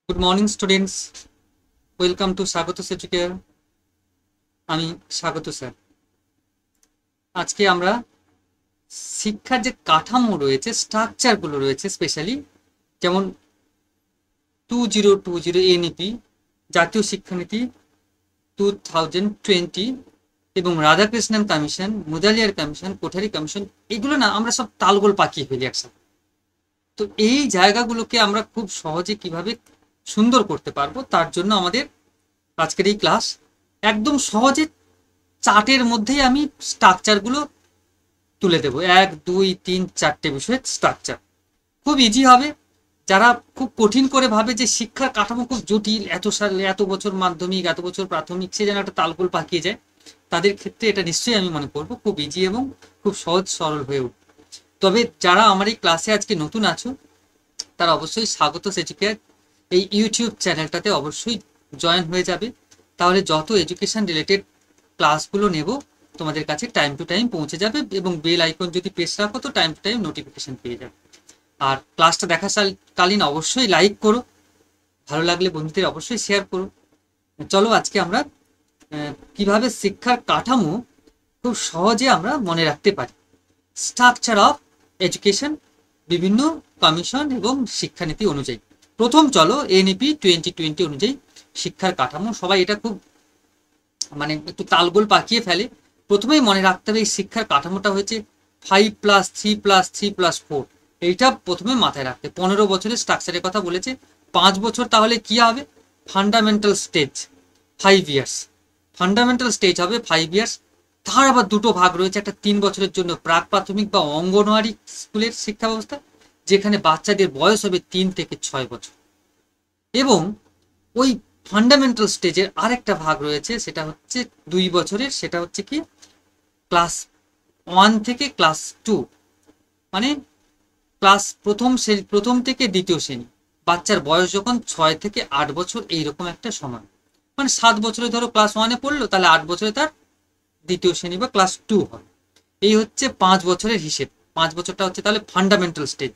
Good morning students, welcome to স্বাগত সেচুকেয়ার। আমি স্বাগত স্যার। আজকে আমরা শিক্ষার যে কাঠামো রয়েছে, স্ট্রাকচারগুলো রয়েছে, স্পেশালি যেমন 2020 এনইপি, জাতীয় শিক্ষানীতি 2020, এবং Radhakrishnan commission, Mudaliar commission, Kothari commission, এগুলো না আমরা সব তালগোল পাকিয়ে ফেলি একসাথে। তো এই জায়গাগুলোকে আমরা খুব সহজে কিভাবে সুন্দর করতে পারবো, তার জন্য আমাদের আজকের এই ক্লাস। একদম সহজে চার্টের মধ্যেই আমি স্ট্রাকচারগুলো তুলে দেবো, 1 2 3 4টে বিষয়ের স্ট্রাকচার। খুব ইজি হবে। যারা খুব কঠিন করে ভাবে যে শিক্ষার কাঠামো খুব জটিল, এত সাল, এত বছর মাধ্যমিক, এত বছর প্রাথমিক, সে যেন একটা তালগোল পাকিয়ে যায়, তাদের ক্ষেত্রে এটা নিশ্চয়ই আমি মনে করবো খুব ইজি এবং খুব সহজ সরল হয়ে উঠবে। তবে যারা আমার এই ক্লাসে আজকে নতুন আছো, তারা অবশ্যই স্বাগত সেচুকেয়ার এই ইউটিউব চ্যানেলটাতে অবশ্যই জয়েন হয়ে যাবে। তাহলে যত এডুকেশন রিলেটেড ক্লাসগুলো নেব তোমাদের কাছে টাইম টু টাইম পৌঁছে যাবে, এবং বেল আইকন যদি প্রেস রাখো তো টাইম টু টাইম নোটিফিকেশন পেয়ে যাবে। আর ক্লাসটা দেখাকালীন অবশ্যই লাইক করো, ভালো লাগলে বন্ধুদের অবশ্যই শেয়ার করো। চলো আজকে আমরা কিভাবে শিক্ষার কাঠামো খুব সহজে আমরা মনে রাখতে পারি। স্ট্রাকচার অফ এডুকেশন, বিভিন্ন কমিশন এবং শিক্ষানীতি অনুযায়ী। প্রথম চলো এনইপি 2020 অনুযায়ী শিক্ষার কাঠামো। সবাই এটা খুব একটু তালগোল পাকিয়ে ফেলে। প্রথমেই মনে রাখতে হবে এই শিক্ষার কাঠামোটা হয়েছে 5+3+3+4। এইটা প্রথমে মাথায় রাখতে। 15 বছরের স্ট্রাকচারের কথা বলেছে। 5 বছর তাহলে কি হবে? Fundamental stage, 5 years. Fundamental stage হবে 5 ইয়ার্স। তার আবার দুটো ভাগ রয়েছে। একটা 3 বছরের জন্য প্রাক প্রাথমিক বা অঙ্গনওয়াড়ি স্কুলের শিক্ষা ব্যবস্থা, যেখানে বাচ্চাদের বয়স হবে 3 থেকে 6 বছর। এবং ওই ফান্ডামেন্টাল স্টেজের আরেকটা ভাগ রয়েছে, সেটা হচ্ছে 2 বছরের। সেটা হচ্ছে কি ক্লাস 1 থেকে ক্লাস 2, মানে প্রথম থেকে দ্বিতীয় শ্রেণী। বাচ্চার বয়স যখন 6 থেকে 8 বছর, এইরকম একটা সময়। মানে 7 বছরে ধরো ক্লাস 1-এ পড়লো, তাহলে 8 বছরে তার দ্বিতীয় শ্রেণী বা ক্লাস 2 হবে। এই হচ্ছে 5 বছরের হিসেব। 5 বছরটা হচ্ছে তাহলে ফান্ডামেন্টাল স্টেজ,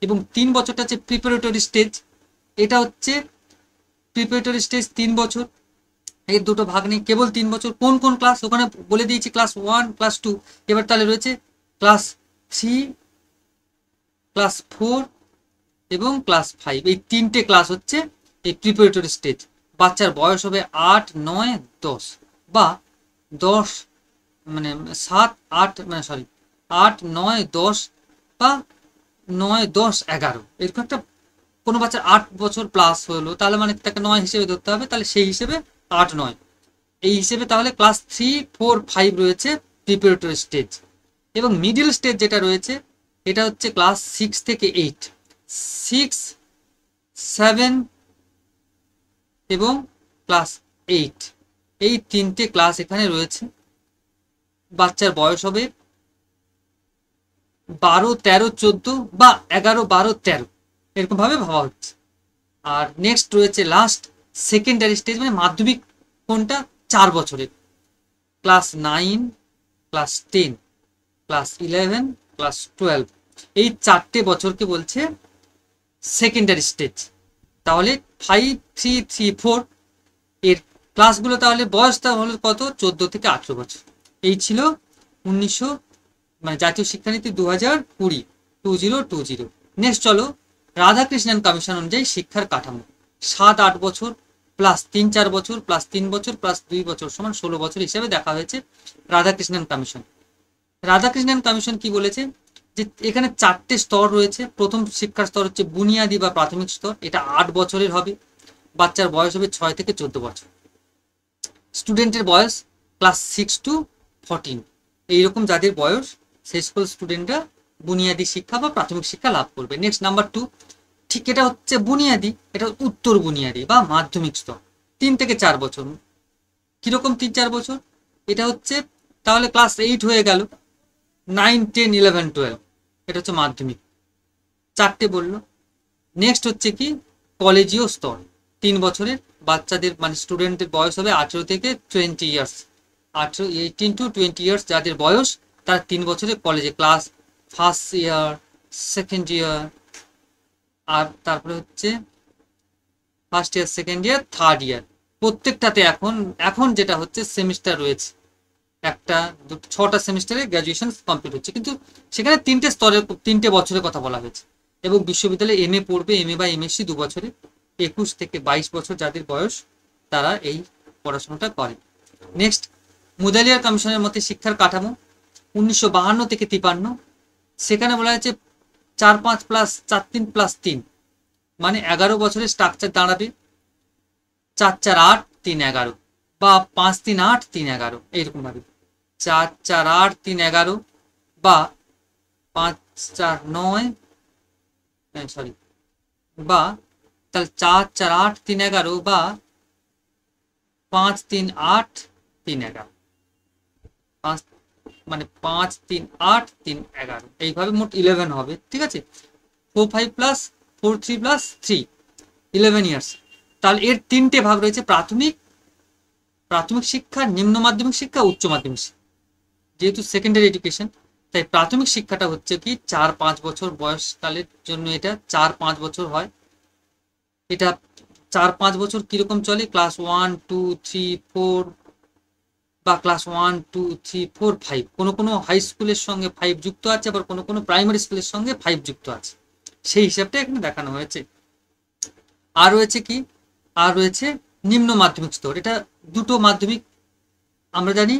এবং 3 বছরটা হচ্ছে প্রিপারেটরি স্টেজ। এটা হচ্ছে প্রিপারেটরি স্টেজ 3 বছর। এর দুটো ভাগ নেই, কেবল 3 বছর। কোন কোন ক্লাস ওখানে বলে দিয়েছি, ক্লাস 1, ক্লাস 2। এবার তাহলে রয়েছে ক্লাস 3, ক্লাস 4 এবং ক্লাস 5। এই 3টে ক্লাস হচ্ছে এই প্রিপারেটরি স্টেজ। বাচ্চার বয়স হবে 8 9 10, বা 10 7 8 8 9 10, বা 9 10 11, এরকম একটা। কোনো বাচ্চার 8 বছর প্লাস হলো, তাহলে মানে তাকে 9 হিসেবে ধরতে হবে, তাহলে সেই হিসেবে 8 9। এই হিসেবে তাহলে ক্লাস 3 4 5 রয়েছে প্রিপারেটরি স্টেজ। এবং মিডিল স্টেজ যেটা রয়েছে, এটা হচ্ছে ক্লাস 6 থেকে 8, 6 7 এবং ক্লাস 8। এই 3টে ক্লাস এখানে রয়েছে। বাচ্চার বয়স হবে 12 13 14, বা 11 12 13, এরকম ভাবে ভাবা হচ্ছে। আর নেক্সট রয়েছে লাস্ট সেকেন্ডারি স্টেজ, মানে মাধ্যমিক। কোনটা? 4 বছরের, ক্লাস 9, ক্লাস 10, ক্লাস 11, ক্লাস 12। এই 4টে বছরকে বলছে সেকেন্ডারি স্টেজ। তাহলে 5 3 3 4 এর ক্লাসগুলো, তাহলে বয়সটা হলো কত? 14 থেকে 18 বছর। এই ছিল 1900 জাতীয় শিক্ষানীতি 2020, 2020। নেক্সট চলো রাধাকৃষ্ণন কমিশন অনুযায়ী শিক্ষার কাঠামো। 7 8 বছর +3 4 বছর +3 বছর +2 বছর সমান 16 বছর হিসেবে দেখা হয়েছে রাধাকৃষ্ণন কমিশন। রাধাকৃষ্ণন কমিশন কি বলেছে? যে এখানে 4টে স্তর রয়েছে। প্রথম শিক্ষার স্তর হচ্ছে বুনিয়াদী বা প্রাথমিক স্তর। এটা 8 বছরের হবে। বাচ্চার বয়স হবে 6 থেকে 14 বছর। স্টুডেন্টের বয়স ক্লাস 6 to 14। এইরকম যাদের বয়স, সেই সকল স্টুডেন্টরা বুনিয়াদী শিক্ষা বা প্রাথমিক শিক্ষা লাভ করবে। নেক্সট নাম্বার 2, ঠিক এটা হচ্ছে বুনিয়াদী, এটা উত্তর বুনিয়াদী বা মাধ্যমিক স্তর, 3 থেকে 4 বছর। কিরকম 3 4 বছর? এটা হচ্ছে তাহলে ক্লাস 8 হয়ে গেল, 9 10 11 12, এটা হচ্ছে মাধ্যমিক। 4টে বললো। নেক্সট হচ্ছে কি কলেজীয় স্তর, 3 বছরের। বাচ্চাদের স্টুডেন্টের বয়স হবে 18 থেকে 20 ইয়ার্স। 18 to 20 ইয়ার্স যাদের বয়স, তারা 3 বছরের কলেজে, class first year, second year. আর তারপরে হচ্ছে first year, second year, third year, প্রত্যেকটাতে এখন এখন যেটা হচ্ছে সেমিস্টার রয়েছে, একটা দুটো 6টা সেমিস্টারে গ্র্যাজুয়েশন কমপ্লিট হচ্ছে, কিন্তু সেখানে 3টে স্তরের 3টে বছরের কথা বলা হয়েছে। এবং বিশ্ববিদ্যালয়ে এমএ পড়বে, এমএ বা এমএসসি 2 বছরে, 21 থেকে 22 বছর যাদের বয়স তারা এই পড়াশোনাটা করে। নেক্সট, মুদালিয়ার কমিশনের মতে শিক্ষার কাঠামো 1952 থেকে 53, সেখানে বলা হয়েছে 4-5 প্লাস 4-3+3, মানে 11 বছরের স্ট্রাকচার দাঁড়াবে 4-4-8-3-11 বা 5-3-8-3-11, এইরকম ভাবে 4-4-8-3-11 বা 5-4-9, সরি, বা তাহলে 4-4-8-3-11 বা 5-3-8-3-11, মানে 5-3-8-3-11, এইভাবে মোট 11 হবে। ঠিক আছে, 4-5+4-3+3, 11 ইয়ার্স। তাহলে এর 3টে ভাগ রয়েছে, প্রাথমিক শিক্ষা, নিম্ন মাধ্যমিক শিক্ষা, উচ্চ মাধ্যমিক শিক্ষা। যেহেতু সেকেন্ডারি এডুকেশন, তাই প্রাথমিক শিক্ষাটা হচ্ছে কি 4-5 বছর বয়সকালের জন্য, এটা 4-5 বছর হয়। এটা 4-5 বছর কিরকম চলে, ক্লাস 1, 2, 3, 4 বা ক্লাস 1, 2, 3, 4, 5, কোনো কোনো হাই স্কুলের সঙ্গে 5 যুক্ত আছে, আবার কোনো কোনো প্রাইমারি স্কুলের সঙ্গে 5 যুক্ত আছে, সেই হিসাবটা এখানে দেখানো হয়েছে। আর রয়েছে কি, আর রয়েছে নিম্ন মাধ্যমিক স্তর, এটা দুটো মাধ্যমিক আমরা জানি,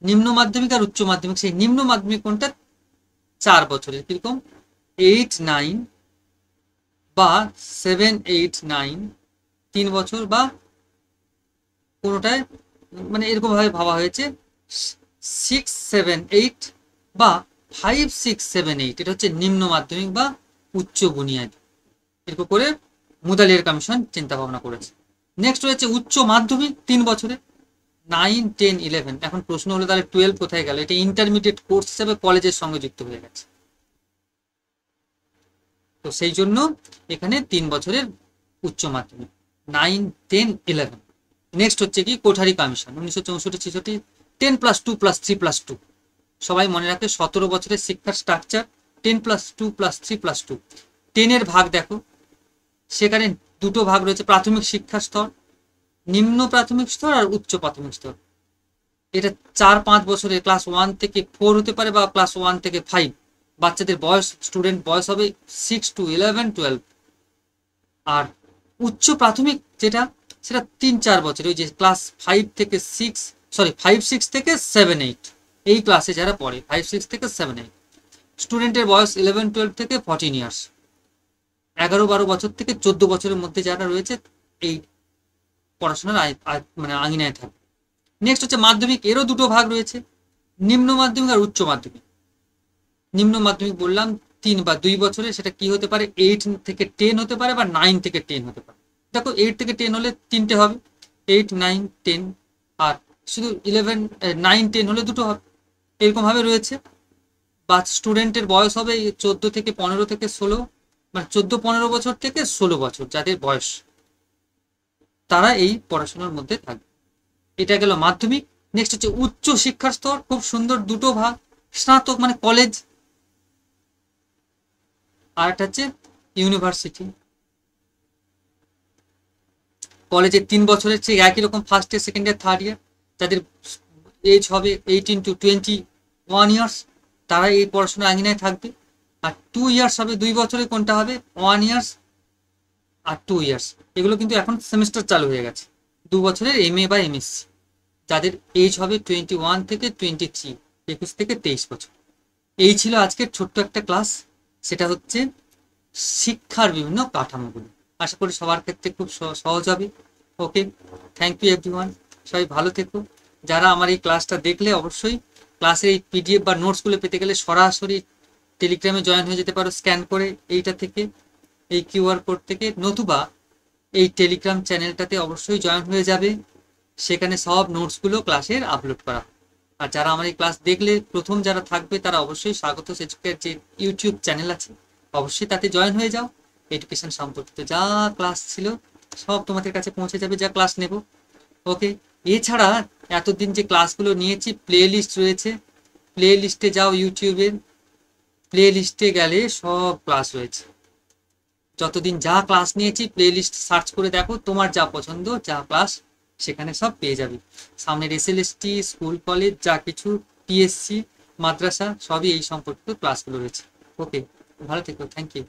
নিম্ন মাধ্যমিক আর উচ্চ মাধ্যমিক। সেই নিম্ন মাধ্যমিক কোনটা, 4 বছরের, কিরকম 8, 9 বা 7, 8, 9, 3 বছর, বা কোনোটায় মানে এরকম ভাবে ভাবা হয়েছে 6, 7, 8 বা 5, 6, 7, 8, এটা হচ্ছে নিম্ন মাধ্যমিক বা উচ্চ বুনিয়াদী, এরকম করে মুদালিয়ার কমিশন চিন্তা ভাবনা করেছে। নেক্সট রয়েছে উচ্চ মাধ্যমিক 3 বছরে, 9, 10, 11। এখন প্রশ্ন হলো তাহলে 12 কোথায় গেল, এটা ইন্টারমিডিয়েট কোর্স হিসেবে কলেজের সঙ্গে যুক্ত হয়ে গেছে, তো সেই জন্য এখানে 3 বছরের উচ্চ মাধ্যমিক, 9, 10, 11। নেক্সট হচ্ছে কি কোঠারি কমিশন 1964-66, 10+2+3+2, সবাই মনে রাখে 17 বছরের শিক্ষার স্ট্রাকচার, 10+2+3+2। 10-এর ভাগ দেখো, সেখানে দুটো ভাগ রয়েছে, প্রাথমিক শিক্ষা স্তর, নিম্ন প্রাথমিক স্তর আর উচ্চ প্রাথমিক স্তর। এটা 4-5 বছরের, ক্লাস 1 থেকে 4 হতে পারে বা ক্লাস 1 থেকে 5, বাচ্চাদের বয়স, স্টুডেন্ট বয়স হবে 6 to 11, 12। আর উচ্চ প্রাথমিক যেটা, সেটা 3-4 বছর, ওই যে ক্লাস 5 থেকে 6, সরি 5, 6 থেকে 7, 8, এই ক্লাসে যারা পড়ে 5, 6 থেকে 7, 8, স্টুডেন্টের বয়স 11, 12 থেকে 14 ইয়ার্স, 11-12 বছর থেকে 14 বছরের মধ্যে যারা রয়েছে এই পড়াশোনার মানে আঙিনায় থাকে। নেক্সট হচ্ছে মাধ্যমিক, এরও দুটো ভাগ রয়েছে, নিম্ন মাধ্যমিক আর উচ্চ মাধ্যমিক। নিম্ন মাধ্যমিক বললাম 3 বা 2 বছরে, সেটা কি হতে পারে, 8 থেকে 10 হতে পারে বা 9 থেকে 10 হতে পারে। দেখো 8 থেকে 10 হলে 3টে হবে, 8, 9, 10, আর শুধু 11, 9, 10 হলে দুটো হবে, এরকম ভাবে রয়েছে। বা স্টুডেন্টের বয়স হবে 14 থেকে 15 থেকে 16, মানে 14-15 বছর থেকে 16 বছর যাদের বয়স, তারা এই পড়াশোনার মধ্যে থাকবে। এটা গেল মাধ্যমিক। নেক্সট হচ্ছে উচ্চ শিক্ষার স্তর, খুব সুন্দর দুটো ভাগ, স্নাতক মানে কলেজ, আর একটা হচ্ছে ইউনিভার্সিটি। কলেজের 3 বছরের চেয়ে একই রকম, first year, second year, third ইয়ার, যাদের এজ হবে 18 to 21 ইয়ার্স, তারা এই পড়াশোনার আঙিনায় থাকবে। আর 2 ইয়ার্স হবে, 2 বছরে কোনটা হবে, 1 ইয়ার্স আর 2 ইয়ার্স, এগুলো কিন্তু এখন সেমিস্টার চালু হয়ে গেছে। 2 বছরের এমএ বা এমএসসি, যাদের এজ হবে 21 থেকে 23, 21 থেকে 23 বছর। এই ছিল আজকের ছোট্ট একটা ক্লাস, সেটা হচ্ছে শিক্ষার বিভিন্ন কাঠামোগুলো। আশা করি সবার ক্ষেত্রে খুব সহজ হবে। ওকে, থ্যাংক ইউ এভরিওয়ান, সবাই ভালো থেকো। যারা আমার এই ক্লাসটা দেখলে অবশ্যই ক্লাসের এই পিডিএফ বা নোটসগুলো পেতে গেলে সরাসরি টেলিগ্রামে জয়েন হয়ে যেতে পারো, স্ক্যান করে এইটা থেকে, এই কিউআর কোড থেকে, নতুবা এই টেলিগ্রাম চ্যানেলটাতে অবশ্যই জয়েন হয়ে যাবে, সেখানে সব নোটসগুলো ক্লাসের আপলোড করা। আর যারা আমার এই ক্লাস দেখলে প্রথম যারা থাকবে, তারা অবশ্যই স্বাগত সেচকের যে ইউটিউব চ্যানেল আছে, অবশ্যই তাতে জয়েন হয়ে যাও। এডুকেশন সম্পর্কিত যা ক্লাস ছিল সব তোমাদের কাছে পৌঁছে যাবে, যা ক্লাস নেব। ওকে, এছাড়া এতদিন যে ক্লাসগুলো নিয়েছি, প্লে লিস্ট রয়েছে, প্লে লিস্টে যাও, ইউটিউবের প্লে লিস্টে গেলে সব ক্লাস রয়েছে, যতদিন যা ক্লাস নিয়েছি প্লে লিস্ট সার্চ করে দেখো, তোমার যা পছন্দ যা ক্লাস সেখানে সব পেয়ে যাবে। সামনের এসএলএসটি, স্কুল কলেজ যা কিছু, পিএসসি, মাদ্রাসা সবই এই সম্পর্কিত ক্লাসগুলো রয়েছে। ওকে, ভালো থেকো, থ্যাংক ইউ।